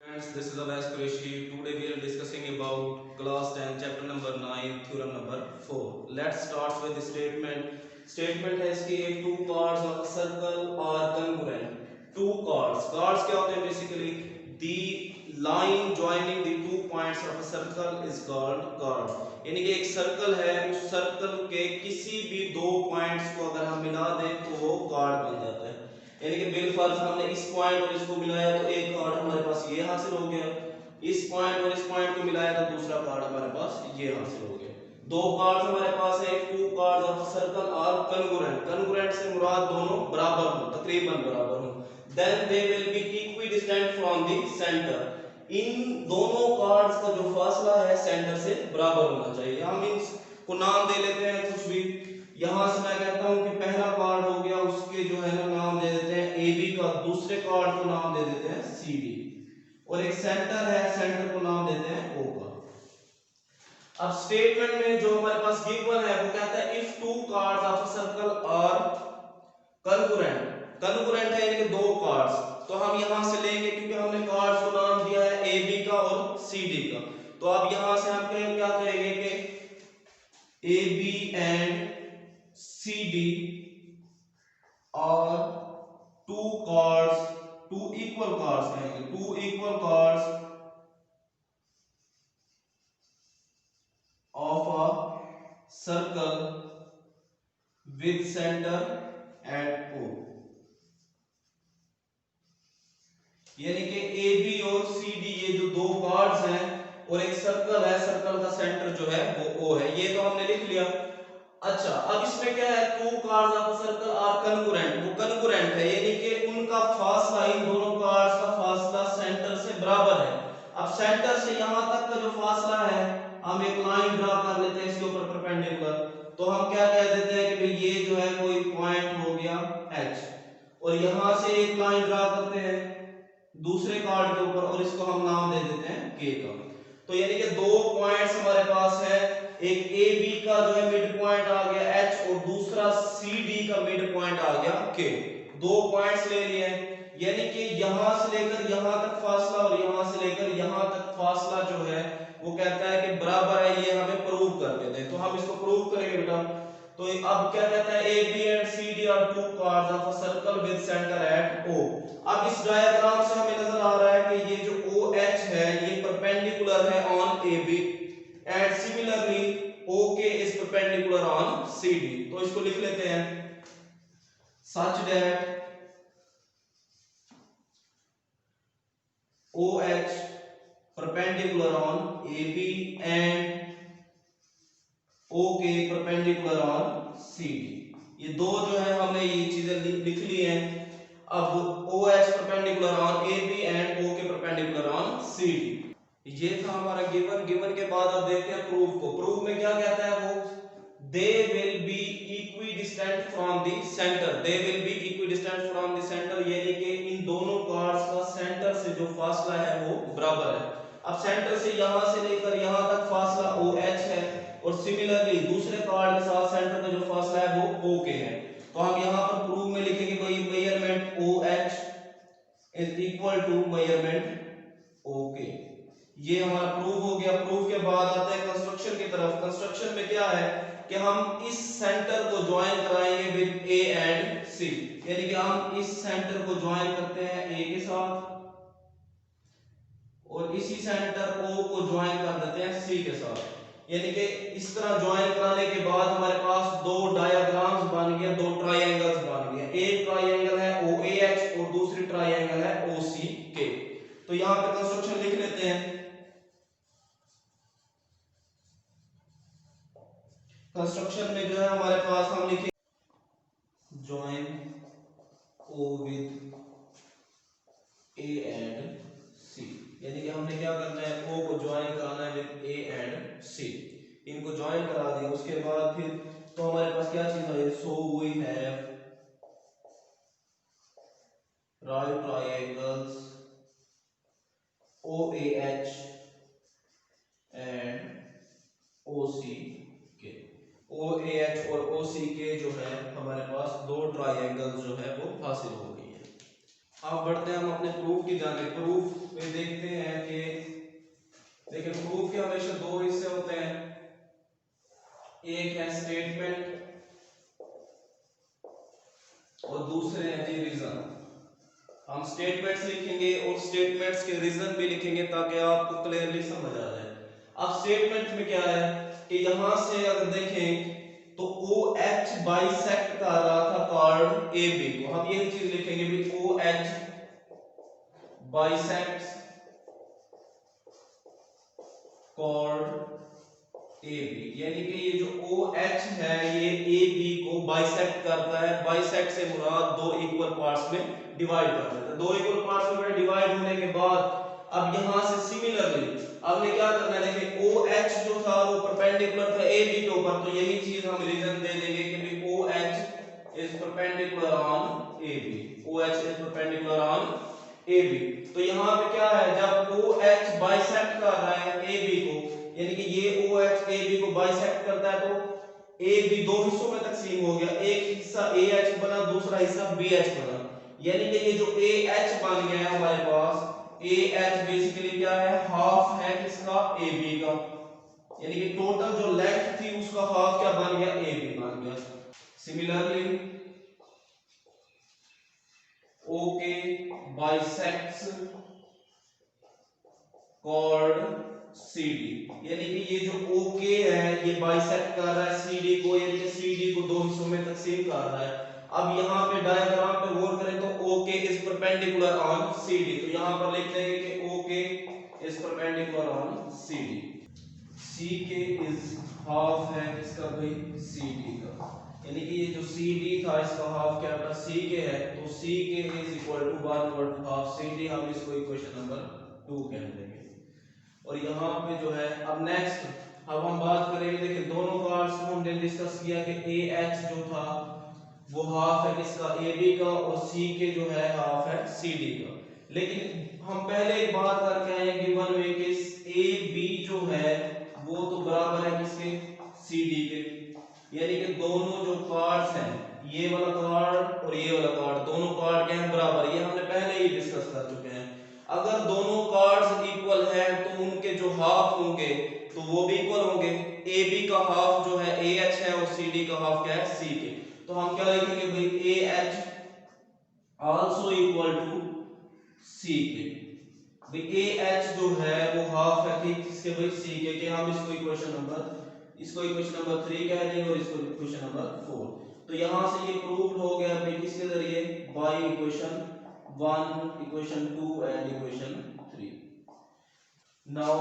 Friends, this is Avais Qureshi. Today we are discussing about class 10 chapter number 9 theorem number 4. Let's start with the statement. Statement है इसकी two chords of a circle are congruent. Two chords. Chords क्या होते हैं basically? The line joining the 2 points of a circle is called chord. यानी कि एक circle है, उस सर्कल के किसी भी दो पॉइंट्स को अगर हम मिला दें तो वो chord बन जाता है. यानी कि बिलफर्ज हमने इस पॉइंट और इसको मिलाया तो एक कार्ड हमारे पास ये हासिल हो गया, इस पॉइंट और इस पॉइंट को मिलाया तो दूसरा कार्ड हमारे पास ये हासिल हो गया. दो कार्ड्स हमारे पास है, two cards of circle are congruent. Congruent से मुराद दोनों बराबर हो, तकरीबन बराबर हो. Then they will be equidistant from the centre. इन दोनों कार्ड्स का जो फासला है सेंटर से बराबर होना चाहिए. हम इनको नाम दे लेते हैं कुछ भी. यहां से मैं कहता हूं कि पहला कार्ड हो गया, उसके जो है ना नाम दे देते हैं ए बी का, दूसरे कार्ड को नाम दे देते हैं सी डी, और एक सेंटर है, सेंटर को नाम देते हैं ओ का. अब स्टेटमेंट में जो हमारे पास गिवन है वो कहता है if two cards of a circle are congruent. Congruent है यानी कि दो कार्ड्स, तो हम यहां से लेंगे क्योंकि हमने कार्ड्स को नाम दिया है ए बी का और सी डी का. तो अब यहां से हम क्या कहेंगे कि A B and CD are two chords, two equal chords कहेंगे, two equal chords of a circle with center at O. यानी कि AB और CD ये जो दो chords हैं और एक सर्कल है, सर्कल का सेंटर जो है वो O है. ये तो हमने लिख लिया. अच्छा, अब इसमें क्या है, two cards of circle are congruent. वो कन्ग्रुएंट है यानी कि उनका फासला, इन दोनों कार्ड्स का फासला सेंटर से बराबर है. अब सेंटर से यहां तक का जो फासला है, हम एक लाइन ड्रा कर लेते हैं इसके ऊपर परपेंडिकुलर. तो हम क्या कह देते हैं कि भाई ये जो है कोई पॉइंट हो गया H, और यहां से एक लाइन ड्रा करते हैं दूसरे कार्ड के ऊपर और इसको हम नाम दे देते हैं K का. तो यानी कि दो पॉइंट्स हमारे पास है, एक ए बी का जो है मिड पॉइंट आ गया H और दूसरा सी डी का मिड पॉइंट आ गया K. दो पॉइंट्स ले लिए, यानी कि यहां से लेकर यहां तक फासला और यहां से लेकर यहां तक फासला जो है वो कहता है कि बराबर है. ये हमें प्रूव कर देते हैं, तो हम इसको प्रूव करेंगे बेटा. तो अब क्या कहता है, A B and C D are two cards of a circle with centre at O. अब इस डायग्राम से हमें नजर आ रहा है कि ये जो OH है ये परपेंडिकुलर है on AB and similarly OK is perpendicular on CD. तो इसको लिख लेते हैं such that OH perpendicular on AB and OK perpendicular on CD. ये दो जो है हमने ये चीजें लिख ली हैं. अब OH perpendicular on AB and OK perpendicular on CD. ये था हमारा गिवन. गिवन के बाद अब देखते हैं प्रूफ को. प्रूफ में क्या कहता है वो, दे will be equidistant from the centre. They will be equidistant from the centre यानी कि इन दोनों कार्ड्स का सेंटर से जो फासला है वो बराबर है. अब सेंटर से यहां से लेकर यहां तक फासला OH है और सिमिलरली दूसरे कार्ड के साथ सेंटर का जो फासला है वो OK है. तो हम यहां पर प्रूफ में लिखेंगे भाई measurement OH is equal to measurement OK. ये हमारा प्रूफ हो गया. प्रूफ के बाद आते हैं कंस्ट्रक्शन की तरफ. कंस्ट्रक्शन में क्या है कि हम इस सेंटर को ज्वाइन कराएंगे विद A एंड C. यानी कि हम इस सेंटर को ज्वाइन करते हैं A के साथ और इसी सेंटर O को ज्वाइन कर देते हैं C के साथ. यानी कि इस तरह ज्वाइन कराने के बाद हमारे पास दो डायग्राम्स बन गए, दो ट्रायंगल्स बन गए. एक ट्रायंगल है OAH और दूसरी ट्रायंगल है OCK. तो यहां पे कंस्ट्रक्शन लिख लेते हैं. कंस्ट्रक्शन में जो है हमारे पास हम लिखे join O with A and C. यानी कि हमने क्या करना है, O को ज्वाइन कराना है विद A एंड C. इनको ज्वाइन करा दिया उसके बाद फिर तो हमारे पास क्या चीज है, so we have right triangles OAH and OCK. OAH और OCK जो है हमारे पास दो ट्रायंगल जो है वो हासिल हो गई है. अब बढ़ते हैं हम अपने प्रूफ की जाने। प्रूफ में देखते हैं कि देखिए प्रूफ के हमेशा दो हिस्से होते हैं, एक है स्टेटमेंट और दूसरे है जी रीजन। हम स्टेटमेंट्स लिखेंगे और स्टेटमेंट्स के रीजन भी लिखेंगे ताकि आपको क्लियरली समझ आ जाए। अब स्टेटमेंट में क्या है कि यहां से अगर देखें तो OH बाइसेक्ट कर रहा था कार्ड AB को, हम यही चीज लिखेंगे भी OH बाइसेक्ट्स कार्ड AB, यानी कि ये जो OH है ये AB को बाइसेक्ट करता है। बाइसेक्ट से मुराद दो इक्वल पार्ट्स में डिवाइड कर देता है। दो इक्वल पार्ट्स में डिवाइड होने के बाद अब यहां से सिमिलरली आपने क्या करना है, देखिए OH जो था वो परपेंडिकुलर था AB के ऊपर, तो यही चीज हम रीजन दे देंगे कि OH is perpendicular on AB, OH is perpendicular on AB। तो यहां पे क्या है, जब OH बाइसेक्ट कर रहा है AB को, यानी कि ये OH AB को बाइसेक्ट करता है तो AB दो हिस्सों में तकसीम हो गया, एक हिस्सा AH बना, दूसरा हिस्सा BH बना। यानी कि ये जो AH बन गया है हमारे पास, AH बेसिकली क्या है, हाफ है किसका, AB का, यानी कि टोटल जो लेंथ थी उसका हाफ क्या बन गया, AB बन गया। Similarly OK bisects chord CD, यानी कि ये जो OK है ये बाइसेक्ट कर रहा है CD को, यानी कि CD को दो हिस्सों में तकसीम कर रहा है। अब यहाँ पे डायग्राम पे गौर करें तो OK is perpendicular on CD, तो यहाँ पर लिख देंगे कि OK is perpendicular on CD, CK is half है इसका भाई CD का, यानी कि ये जो CD था इसका हाफ क्या था, CK है, तो CK is equal to 1/2 CD, हम इसको इक्वेशन नंबर 2 कह देंगे। और यहाँ पे जो है अब नेक्स्ट अब हम बात करेंगे, देखिए दोनों कार्ड्स को हमने डिस्कस किया कि AH जो था वो हाफ है किसका, AB का, और CK जो है हाफ है CD का। लेकिन हम पहले एक बात करके आए हैं गिवन में कि AB जो है वो तो बराबर है किसके, CD के, यानी कि दोनों जो कार्ड्स हैं, ये वाला कार्ड और ये वाला कार्ड, दोनों कार्ड क्या है, बराबर, ये हमने पहले ही डिस्कस कर चुके हैं। अगर दोनों कार्ड्स इक्वल हैं तो उनके जो हाफ होंगे तो वो भी इक्वल होंगे। AB का हाफ जो है AH है और CD का हाफ क्या है, CK, तो हम क्या लिखेंगे भाई, AH also equal to CK, भाई AH जो है वो हाफ है किसके भाई, CK के, हम इसको इक्वेशन नंबर 3 कह देंगे और इसको इक्वेशन नंबर 4। तो यहां से ये प्रूव्ड हो गया भाई किसके जरिए, by equation 1, equation 2 and equation 3. Now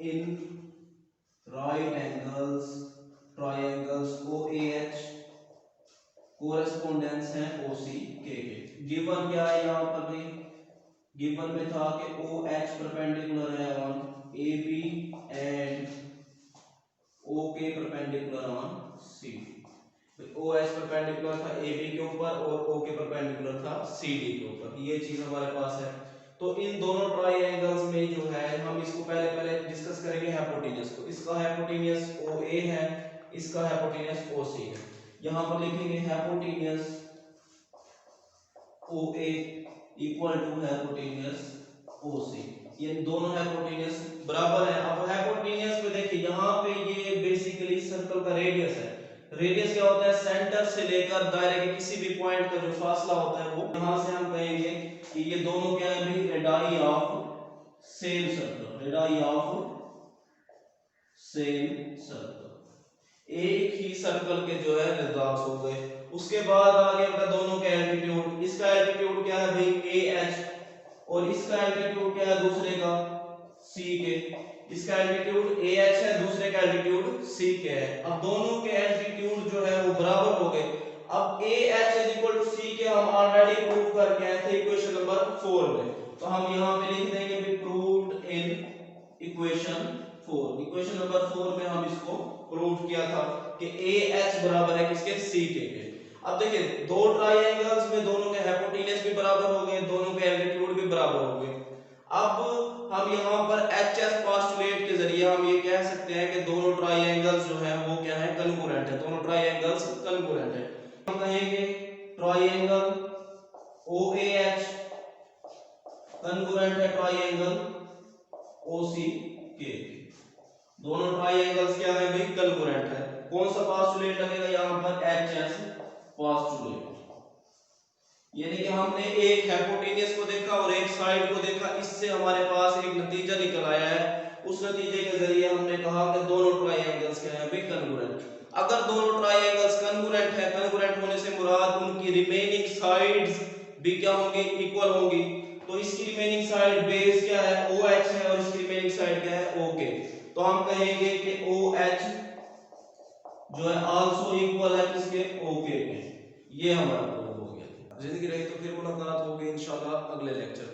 in right angles triangles OAH correspondence है OCK के। गिवन क्या है यहाँ पर भी, गिवन में था कि OH परपेंडिकुलर है on AB and OK perpendicular on CD। OH perpendicular था AB के ऊपर और OK परपेंडिकुलर था CD के ऊपर, ये चीज हमारे पास है। तो इन दोनों ट्रायंगल्स में जो है हम इसको पहले डिस्कस करेंगे हाइपोटेन्यूज को। इसका हाइपोटेन्यूज OA है, इसका हाइपोटेन्यूज OC है। यहां पर लिखेंगे hypotenuse OA equal to hypotenuse OC, ये दोनों हाइपोटेन्यूज बराबर है। अब हाइपोटेन्यूज पे देखिए यहाँ पे ये बेसिकली सर्कल का रेडियस है। रेडियस क्या होता है, सेंटर से लेकर दायरे के किसी भी पॉइंट का जो फासला होता है वो, यहां से हम कहेंगे कि ये दोनों क्या है भाई, radii of same circle, radii of same circle, एक ही सर्कल के जो है रेडाक्स हो गए। उसके बाद आगे का दोनों का एल्टीट्यूड, इसका एल्टीट्यूड क्या है भाई AH और इसका एल्टीट्यूड क्या है दूसरे का CK, इसका एल्टीट्यूड AH है, दूसरे का एल्टीट्यूड CK है। अब दोनों के एल्टीट्यूड जो है वो बराबर हो गए। अब AH is equal to CK हम ऑलरेडी प्रूव करके आए थे इक्वेशन नंबर 4 में, तो हम यहां पे लिख देंगे भी proved in equation 4। Equation number 4 में हम इसको प्रूव किया था कि AH बराबर है किसके, CK के। अब देखिए दो ट्रायंगल्स में दोनों के हाइपोटेन्यूज भी बराबर हो गए, दोनों के एल्टीट्यूड भी बराबर हो गए। अब हम यहाँ पर HS पोस्टुलेट के जरिए हम ये कह सकते हैं कि दोनों ट्रायंगल्स जो है वो क्या है, कन्ग्रुएंट है, दोनों ट्रायंगल्स कन्ग्रुएंट है। हम कहेंगे ट्रायंगल OAH कॉन्ग्रुएंट है ट्रायंगल OCK। दोनों ट्रायंगल्स क्या है भाई, कॉन्ग्रुएंट है। कौन सा पोस्टुलेट लगेगा यहाँ पर, HS पोस्टुलेट। यानी कि हमने एक हाइपोटेन्यूज को देखा और एक साइड को देखा, इससे हमारे पास एक नतीजा निकल आया है। उस नतीजे के जरिए हमने कहा कि दोनों ट्रायंगल्स क्या है भाई, कॉन्ग्रुएंट। अगर दोनों ट्रायंगल्स कॉन्ग्रुएंट है, कॉन्ग्रुएंट होने से मुराद उनकी रिमेनिंग साइड्स भी क्या होंगी, इक्वल होंगी। तो इसकी रिमेनिंग साइड बेस क्या है, OH है, और इसकी रिमेनिंग साइड क्या है, OK। तो हम कहेंगे कि OH जो है आल्सो इक्वल है किसके, OK के। ये हमारा प्रूव हो गया। जिंदगी रही तो फिर मुलाकात होगी इंशाल्लाह अगले लेक्चर।